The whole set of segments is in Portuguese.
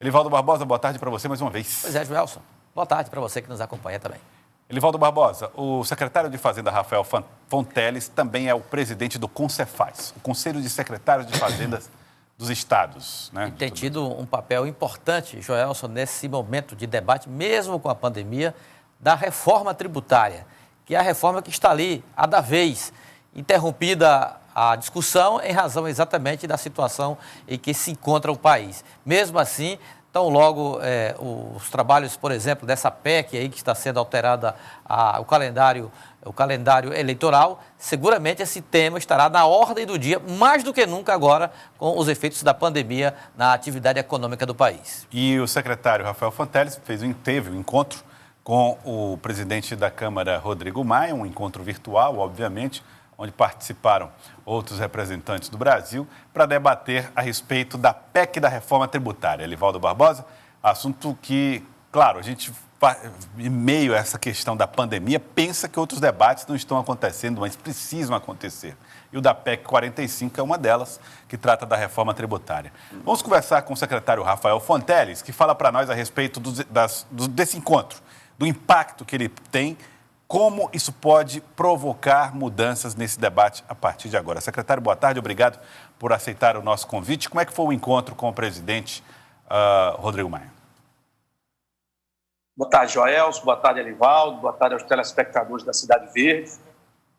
Elivaldo Barbosa, boa tarde para você mais uma vez. Pois é, Joelson. Boa tarde para você que nos acompanha também. Elivaldo Barbosa, o secretário de Fazenda, Rafael Fonteles, também é o presidente do CONCEFAZ, o Conselho de Secretários de Fazendas dos Estados. Né? E tem tido um papel importante, Joelson, nesse momento de debate, mesmo com a pandemia, da reforma tributária, que é a reforma que está ali, a da vez, interrompida a discussão em razão exatamente da situação em que se encontra o país. Mesmo assim, tão logo os trabalhos, por exemplo, dessa PEC aí que está sendo alterada o calendário eleitoral, seguramente esse tema estará na ordem do dia, mais do que nunca agora, com os efeitos da pandemia na atividade econômica do país. E o secretário Rafael Fonteles teve um encontro com o presidente da Câmara, Rodrigo Maia, um encontro virtual, obviamente, onde participaram outros representantes do Brasil, para debater a respeito da PEC da reforma tributária. Elivaldo Barbosa, assunto que, claro, a gente, em meio a essa questão da pandemia, pensa que outros debates não estão acontecendo, mas precisam acontecer. E o da PEC 45 é uma delas, que trata da reforma tributária. Vamos conversar com o secretário Rafael Fonteles, que fala para nós a respeito desse encontro, do impacto que ele tem, como isso pode provocar mudanças nesse debate a partir de agora. Secretário, boa tarde, obrigado por aceitar o nosso convite. Como é que foi o encontro com o presidente Rodrigo Maia? Boa tarde, Joelson, boa tarde, Elivaldo, boa tarde aos telespectadores da Cidade Verde.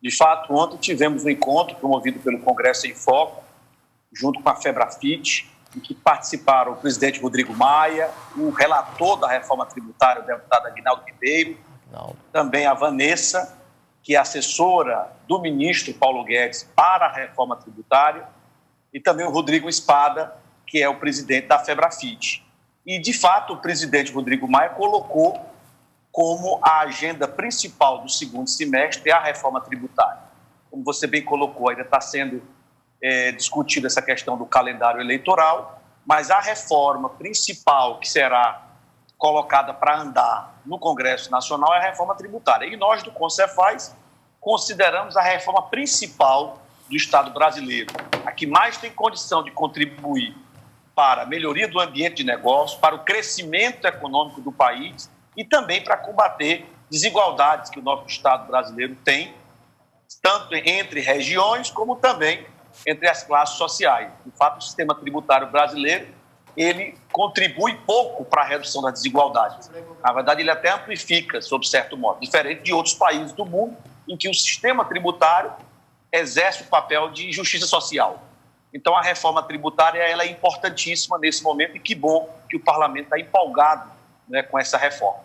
De fato, ontem tivemos um encontro promovido pelo Congresso em Foco, junto com a FEBRAFIT, em que participaram o presidente Rodrigo Maia, o relator da reforma tributária, o deputado Aguinaldo Ribeiro, também a Vanessa, que é assessora do ministro Paulo Guedes para a reforma tributária, e também o Rodrigo Espada, que é o presidente da FEBRAFIT. E, de fato, o presidente Rodrigo Maia colocou como a agenda principal do segundo semestre a reforma tributária. Como você bem colocou, ainda está sendo discutida essa questão do calendário eleitoral, mas a reforma principal que será colocada para andar no Congresso Nacional é a reforma tributária. E nós, do CONCEFAZ, consideramos a reforma principal do Estado brasileiro, a que mais tem condição de contribuir para a melhoria do ambiente de negócio, para o crescimento econômico do país e também para combater desigualdades que o nosso Estado brasileiro tem, tanto entre regiões como também entre as classes sociais. De fato, o sistema tributário brasileiro ele contribui pouco para a redução das desigualdades. Na verdade, ele até amplifica, sob certo modo, diferente de outros países do mundo, em que o sistema tributário exerce o papel de justiça social. Então, a reforma tributária ela é importantíssima nesse momento e que bom que o parlamento está empolgado, né, com essa reforma.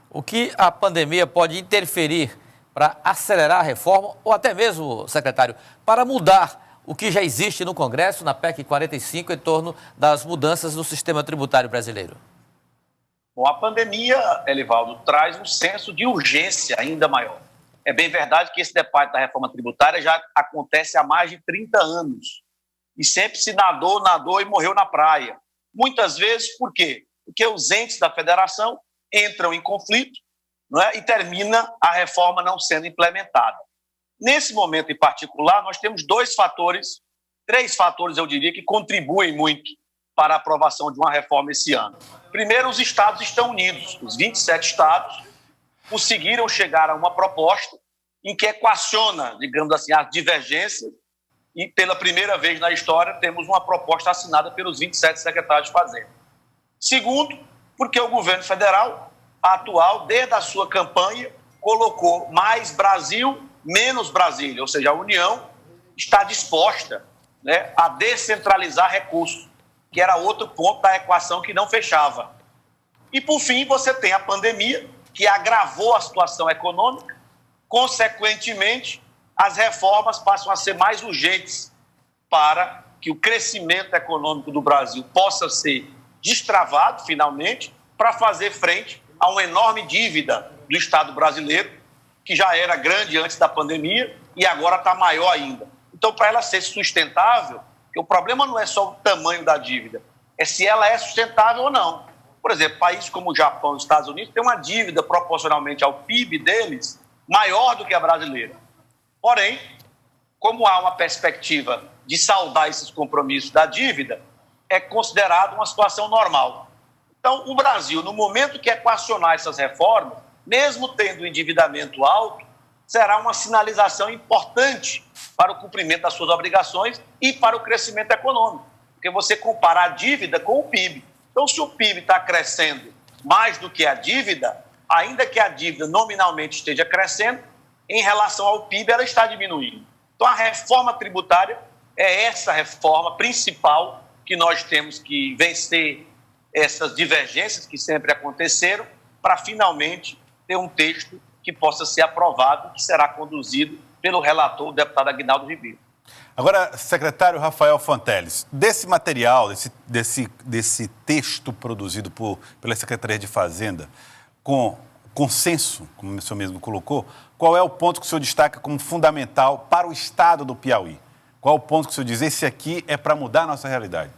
O que a pandemia pode interferir para acelerar a reforma ou até mesmo, secretário, para mudar o que já existe no Congresso, na PEC 45, em torno das mudanças no sistema tributário brasileiro? Bom, a pandemia, Elivaldo, traz um senso de urgência ainda maior. É bem verdade que esse debate da reforma tributária já acontece há mais de 30 anos. E sempre se nadou e morreu na praia. Muitas vezes, por quê? Porque os entes da federação entram em conflito, não é? E termina a reforma não sendo implementada. Nesse momento em particular, nós temos três fatores, eu diria, que contribuem muito para a aprovação de uma reforma esse ano. Primeiro, os estados estão unidos. Os 27 estados conseguiram chegar a uma proposta em que equaciona, digamos assim, as divergências e, pela primeira vez na história, temos uma proposta assinada pelos 27 secretários de Fazenda. Segundo, porque o governo federal atual, desde a sua campanha, colocou mais Brasil, menos Brasília, ou seja, a União está disposta, né, a descentralizar recursos, que era outro ponto da equação que não fechava. E, por fim, você tem a pandemia, que agravou a situação econômica, consequentemente, as reformas passam a ser mais urgentes para que o crescimento econômico do Brasil possa ser destravado, finalmente, para fazer frente a uma enorme dívida do Estado brasileiro, que já era grande antes da pandemia e agora está maior ainda. Então, para ela ser sustentável, porque o problema não é só o tamanho da dívida, é se ela é sustentável ou não. Por exemplo, países como o Japão e os Estados Unidos têm uma dívida proporcionalmente ao PIB deles maior do que a brasileira. Porém, como há uma perspectiva de saldar esses compromissos da dívida, é considerado uma situação normal. Então, o Brasil, no momento que equacionar essas reformas, mesmo tendo endividamento alto, será uma sinalização importante para o cumprimento das suas obrigações e para o crescimento econômico, porque você compara a dívida com o PIB. Então, se o PIB está crescendo mais do que a dívida, ainda que a dívida nominalmente esteja crescendo, em relação ao PIB ela está diminuindo. Então, a reforma tributária é essa reforma principal que nós temos que vencer essas divergências que sempre aconteceram para finalmente ter um texto que possa ser aprovado, que será conduzido pelo relator, o deputado Aguinaldo Ribeiro. Agora, secretário Rafael Fonteles, desse material, desse texto produzido pela Secretaria de Fazenda, com consenso, como o senhor mesmo colocou, qual é o ponto que o senhor destaca como fundamental para o Estado do Piauí? Qual é o ponto que o senhor diz, esse aqui é para mudar a nossa realidade?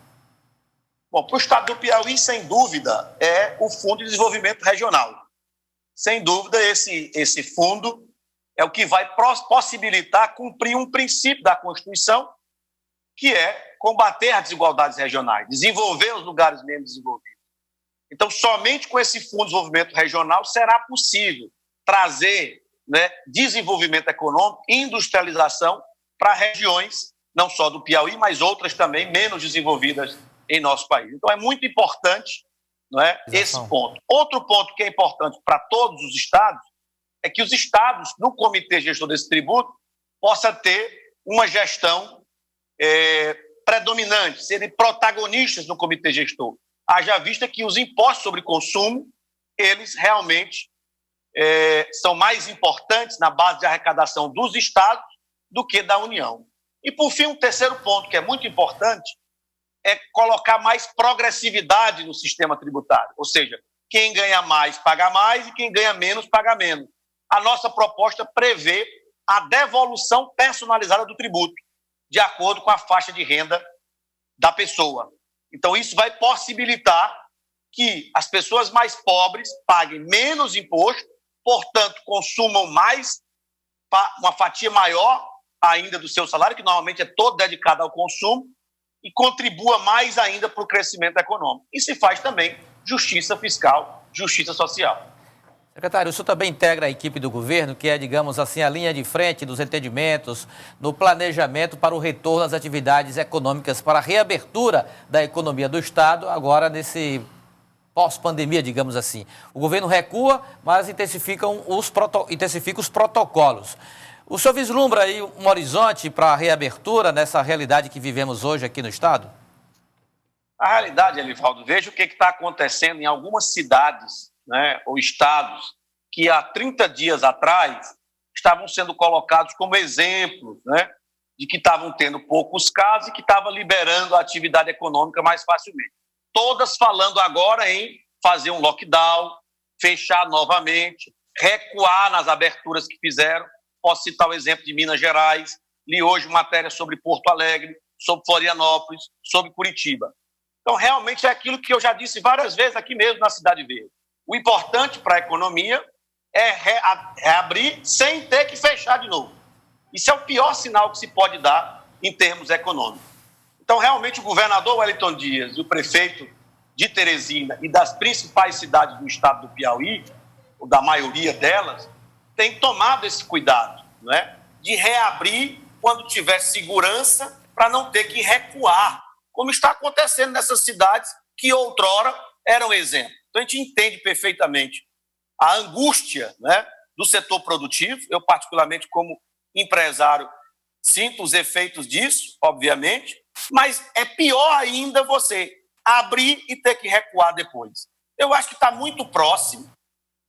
Bom, para o Estado do Piauí, sem dúvida, é o Fundo de Desenvolvimento Regional. Sem dúvida, esse fundo é o que vai possibilitar cumprir um princípio da Constituição, que é combater as desigualdades regionais, desenvolver os lugares menos desenvolvidos. Então, somente com esse Fundo de Desenvolvimento Regional será possível trazer, desenvolvimento econômico e industrialização para regiões, não só do Piauí, mas outras também menos desenvolvidas em nosso país. Então, é muito importante, esse ponto. Outro ponto que é importante para todos os estados é que os estados, no comitê gestor desse tributo, possa ter uma gestão predominante, serem protagonistas no comitê gestor. Haja vista que os impostos sobre consumo, eles realmente são mais importantes na base de arrecadação dos estados do que da União. E, por fim, um terceiro ponto que é muito importante é colocar mais progressividade no sistema tributário, ou seja, quem ganha mais paga mais e quem ganha menos paga menos. A nossa proposta prevê a devolução personalizada do tributo, de acordo com a faixa de renda da pessoa. Então, isso vai possibilitar que as pessoas mais pobres paguem menos imposto, portanto, consumam mais, uma fatia maior ainda do seu salário, que normalmente é todo dedicado ao consumo, e contribua mais ainda para o crescimento econômico. E se faz também justiça fiscal, justiça social. Secretário, o senhor também integra a equipe do governo, que é, digamos assim, a linha de frente dos entendimentos, no planejamento para o retorno às atividades econômicas, para a reabertura da economia do Estado, agora nesse pós-pandemia, digamos assim. O governo recua, mas intensifica os protocolos. O senhor vislumbra aí um horizonte para a reabertura nessa realidade que vivemos hoje aqui no Estado? A realidade, Elivaldo, veja o que está acontecendo em algumas cidades, ou estados que há 30 dias atrás estavam sendo colocados como exemplos, de que estavam tendo poucos casos e que estavam liberando a atividade econômica mais facilmente. Todas falando agora em fazer um lockdown, fechar novamente, recuar nas aberturas que fizeram. Posso citar o exemplo de Minas Gerais, li hoje matéria sobre Porto Alegre, sobre Florianópolis, sobre Curitiba. Então, realmente é aquilo que eu já disse várias vezes aqui mesmo na Cidade Verde. O importante para a economia é reabrir sem ter que fechar de novo. Isso é o pior sinal que se pode dar em termos econômicos. Então, realmente, o governador Wellington Dias e o prefeito de Teresina e das principais cidades do estado do Piauí, ou da maioria delas, têm tomado esse cuidado, de reabrir quando tiver segurança para não ter que recuar, como está acontecendo nessas cidades que outrora eram exemplo. Então, a gente entende perfeitamente a angústia do setor produtivo. Eu, particularmente, como empresário, sinto os efeitos disso, obviamente, mas é pior ainda você abrir e ter que recuar depois. Eu acho que está muito próximo.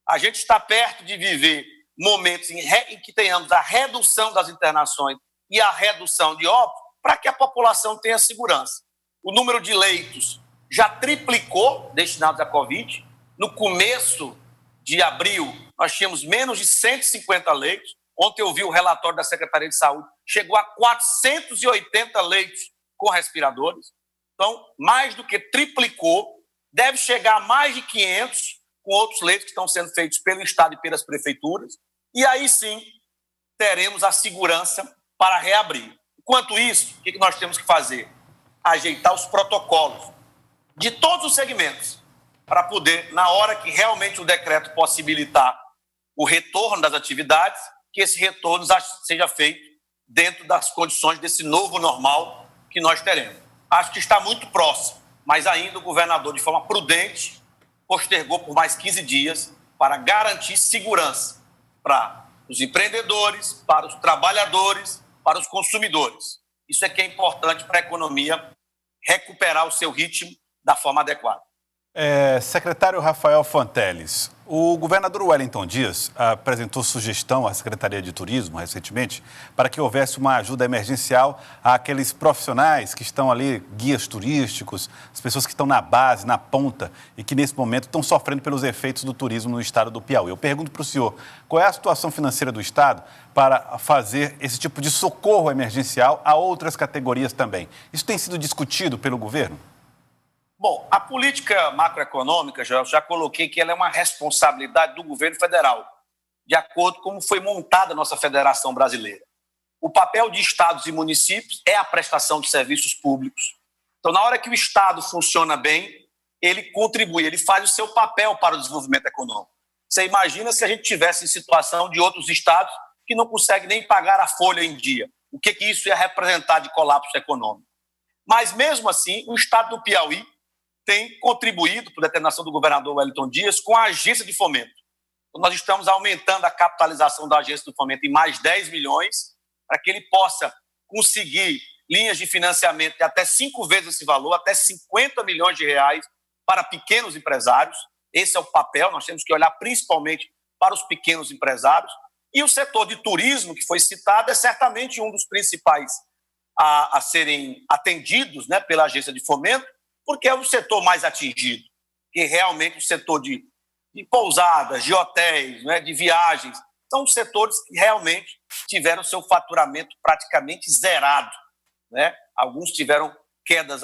A gente está perto de viver momentos em que tenhamos a redução das internações e a redução de óbitos para que a população tenha segurança. O número de leitos já triplicou destinados à Covid. No começo de abril, nós tínhamos menos de 150 leitos. Ontem eu vi o relatório da Secretaria de Saúde, chegou a 480 leitos com respiradores. Então, mais do que triplicou, deve chegar a mais de 500 com outros leitos que estão sendo feitos pelo Estado e pelas prefeituras. E aí sim, teremos a segurança para reabrir. Enquanto isso, o que nós temos que fazer? Ajeitar os protocolos de todos os segmentos. para poder, na hora que realmente o decreto possibilitar o retorno das atividades, que esse retorno seja feito dentro das condições desse novo normal que nós teremos. Acho que está muito próximo, mas ainda o governador, de forma prudente, postergou por mais 15 dias para garantir segurança para os empreendedores, para os trabalhadores, para os consumidores. Isso é que é importante para a economia recuperar o seu ritmo da forma adequada. Secretário Rafael Fonteles, o governador Wellington Dias apresentou sugestão à Secretaria de Turismo recentemente para que houvesse uma ajuda emergencial àqueles profissionais que estão ali, guias turísticos, as pessoas que estão na base, na ponta e que nesse momento estão sofrendo pelos efeitos do turismo no estado do Piauí. Eu pergunto para o senhor, qual é a situação financeira do estado para fazer esse tipo de socorro emergencial a outras categorias também? Isso tem sido discutido pelo governo? Bom, a política macroeconômica, já coloquei que ela é uma responsabilidade do governo federal, de acordo com como foi montada a nossa Federação Brasileira. O papel de estados e municípios é a prestação de serviços públicos. Então, na hora que o estado funciona bem, ele contribui, ele faz o seu papel para o desenvolvimento econômico. Você imagina se a gente tivesse em situação de outros estados que não conseguem nem pagar a folha em dia. O que isso ia representar de colapso econômico? Mas, mesmo assim, o estado do Piauí tem contribuído, por determinação do governador Wellington Dias, com a agência de fomento. Então, nós estamos aumentando a capitalização da agência de fomento em mais 10 milhões, para que ele possa conseguir linhas de financiamento de até 5 vezes esse valor, até 50 milhões de reais para pequenos empresários. Esse é o papel, nós temos que olhar principalmente para os pequenos empresários. E o setor de turismo, que foi citado, é certamente um dos principais a serem atendidos, né, pela agência de fomento, porque é o setor mais atingido, que realmente o setor de pousadas, de hotéis, né, de viagens, são os setores que realmente tiveram seu faturamento praticamente zerado, né? Alguns tiveram quedas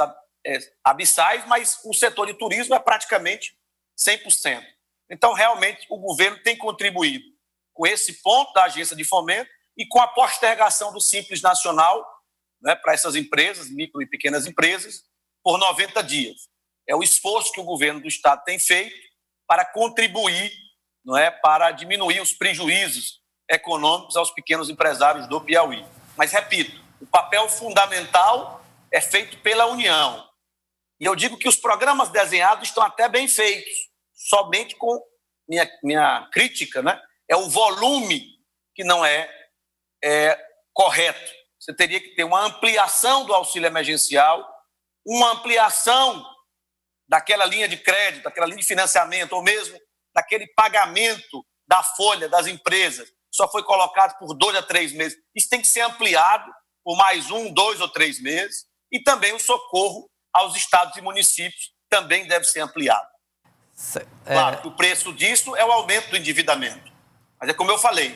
abissais, mas o setor de turismo é praticamente 100%. Então, realmente, o governo tem contribuído com esse ponto da agência de fomento e com a postergação do Simples Nacional, né, para essas empresas, micro e pequenas empresas, por 90 dias. É o esforço que o governo do estado tem feito para contribuir, não é, para diminuir os prejuízos econômicos aos pequenos empresários do Piauí. Mas, repito, o papel fundamental é feito pela União. E eu digo que os programas desenhados estão até bem feitos, somente com minha crítica, né, é o volume que não é correto. Você teria que ter uma ampliação do auxílio emergencial, uma ampliação daquela linha de crédito, daquela linha de financiamento, ou mesmo daquele pagamento da folha das empresas, só foi colocado por 2 a 3 meses. Isso tem que ser ampliado por mais 1, 2 ou 3 meses, e também o socorro aos estados e municípios também deve ser ampliado. Claro que o preço disso é o aumento do endividamento. Mas é como eu falei,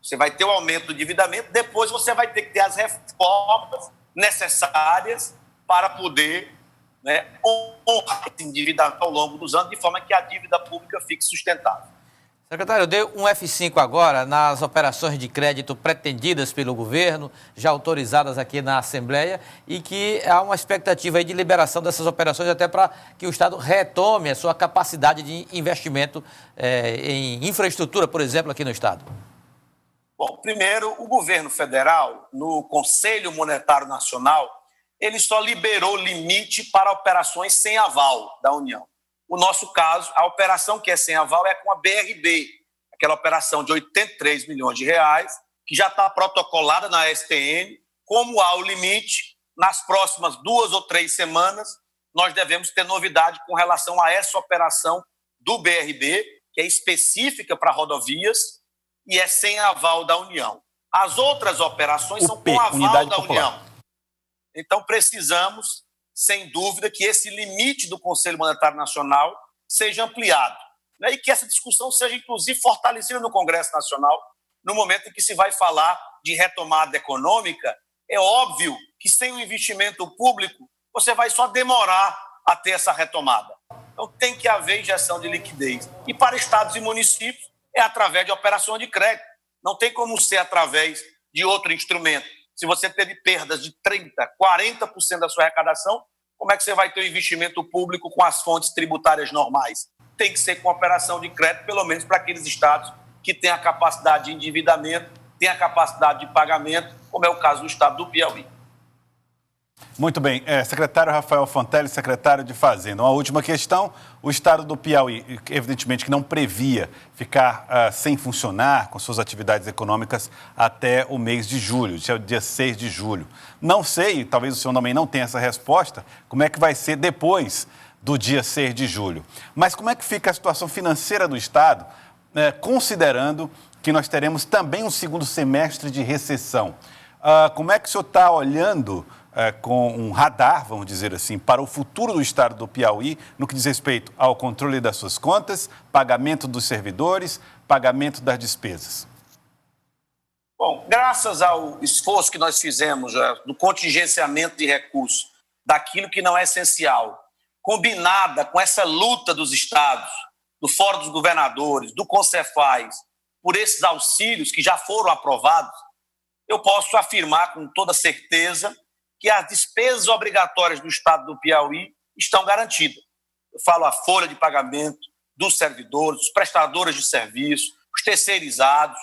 você vai ter o aumento do endividamento, depois você vai ter que ter as reformas necessárias para poder, né, honrar esse endividamento ao longo dos anos, de forma que a dívida pública fique sustentável. Secretário, eu dei um F5 agora nas operações de crédito pretendidas pelo governo, já autorizadas aqui na Assembleia, e que há uma expectativa aí de liberação dessas operações até para que o Estado retome a sua capacidade de investimento em infraestrutura, por exemplo, aqui no Estado. Bom, primeiro, o governo federal, no Conselho Monetário Nacional, ele só liberou limite para operações sem aval da União. O nosso caso, a operação que é sem aval é com a BRB, aquela operação de 83 milhões de reais, que já está protocolada na STN. Como há o limite, nas próximas 2 ou 3 semanas, nós devemos ter novidade com relação a essa operação do BRB, que é específica para rodovias e é sem aval da União. As outras operações são com aval da União. Então, precisamos, sem dúvida, que esse limite do Conselho Monetário Nacional seja ampliado, né? E que essa discussão seja, inclusive, fortalecida no Congresso Nacional, no momento em que se vai falar de retomada econômica. É óbvio que, sem o investimento público, você vai só demorar a ter essa retomada. Então, tem que haver injeção de liquidez. E para estados e municípios, é através de operações de crédito. Não tem como ser através de outro instrumento. Se você teve perdas de 30%, 40% da sua arrecadação, como é que você vai ter o investimento público com as fontes tributárias normais? Tem que ser com operação de crédito, pelo menos para aqueles estados que têm a capacidade de endividamento, têm a capacidade de pagamento, como é o caso do estado do Piauí. Muito bem. Secretário Rafael Fontelli, secretário de Fazenda. Uma última questão. O estado do Piauí, evidentemente que não previa ficar sem funcionar com suas atividades econômicas até o mês de julho, dia 6 de julho. Não sei, talvez o senhor também não tenha essa resposta, como é que vai ser depois do dia 6 de julho. Mas como é que fica a situação financeira do estado, considerando que nós teremos também um segundo semestre de recessão? Como é que o senhor está olhando com um radar, vamos dizer assim, para o futuro do estado do Piauí, no que diz respeito ao controle das suas contas, pagamento dos servidores, pagamento das despesas? Bom, graças ao esforço que nós fizemos do contingenciamento de recursos, daquilo que não é essencial, combinada com essa luta dos estados, do Fórum dos Governadores, do Concefaz, por esses auxílios que já foram aprovados, eu posso afirmar com toda certeza que as despesas obrigatórias do estado do Piauí estão garantidas. Eu falo a folha de pagamento dos servidores, dos prestadores de serviço, os terceirizados,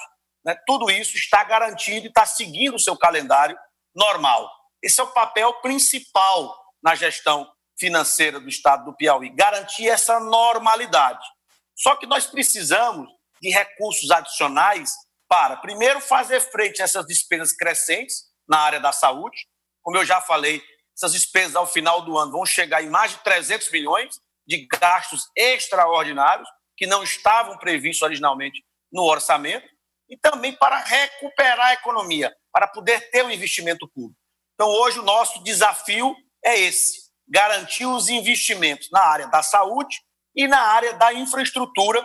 né? Tudo isso está garantido e está seguindo o seu calendário normal. Esse é o papel principal na gestão financeira do estado do Piauí, garantir essa normalidade. Só que nós precisamos de recursos adicionais para, primeiro, fazer frente a essas despesas crescentes na área da saúde. Como eu já falei, essas despesas ao final do ano vão chegar em mais de 300 milhões de gastos extraordinários que não estavam previstos originalmente no orçamento, e também para recuperar a economia, para poder ter um investimento público. Então, hoje, o nosso desafio é esse: garantir os investimentos na área da saúde e na área da infraestrutura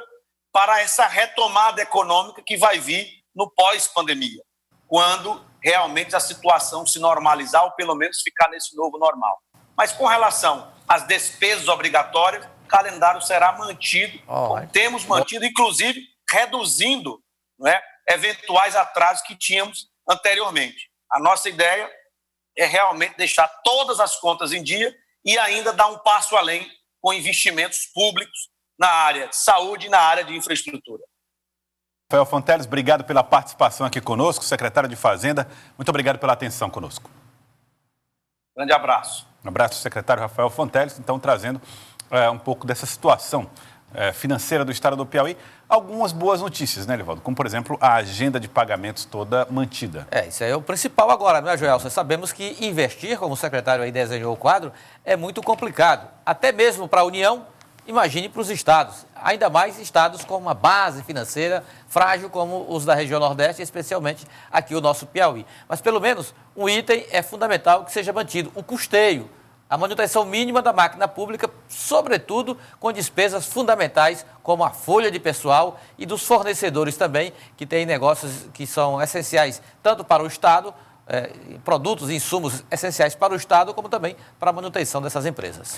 para essa retomada econômica que vai vir no pós-pandemia, quando realmente a situação se normalizar ou pelo menos ficar nesse novo normal. Mas com relação às despesas obrigatórias, o calendário será mantido, temos mantido, inclusive reduzindo, né, eventuais atrasos que tínhamos anteriormente. A nossa ideia é realmente deixar todas as contas em dia e ainda dar um passo além com investimentos públicos na área de saúde e na área de infraestrutura. Rafael Fonteles, obrigado pela participação aqui conosco, secretário de Fazenda. Muito obrigado pela atenção conosco. Grande abraço. Um abraço, secretário Rafael Fonteles, então trazendo um pouco dessa situação financeira do estado do Piauí. Algumas boas notícias, né, Livaldo? Como, por exemplo, a agenda de pagamentos toda mantida. Isso aí é o principal agora, não é, Joelson? Sabemos que investir, como o secretário aí desenhou o quadro, é muito complicado. Até mesmo para a União, imagine para os estados. Ainda mais estados com uma base financeira frágil como os da região Nordeste, especialmente aqui o nosso Piauí. Mas pelo menos um item é fundamental que seja mantido: o custeio, a manutenção mínima da máquina pública, sobretudo com despesas fundamentais como a folha de pessoal e dos fornecedores também, que têm negócios que são essenciais tanto para o Estado, produtos e insumos essenciais para o Estado, como também para a manutenção dessas empresas.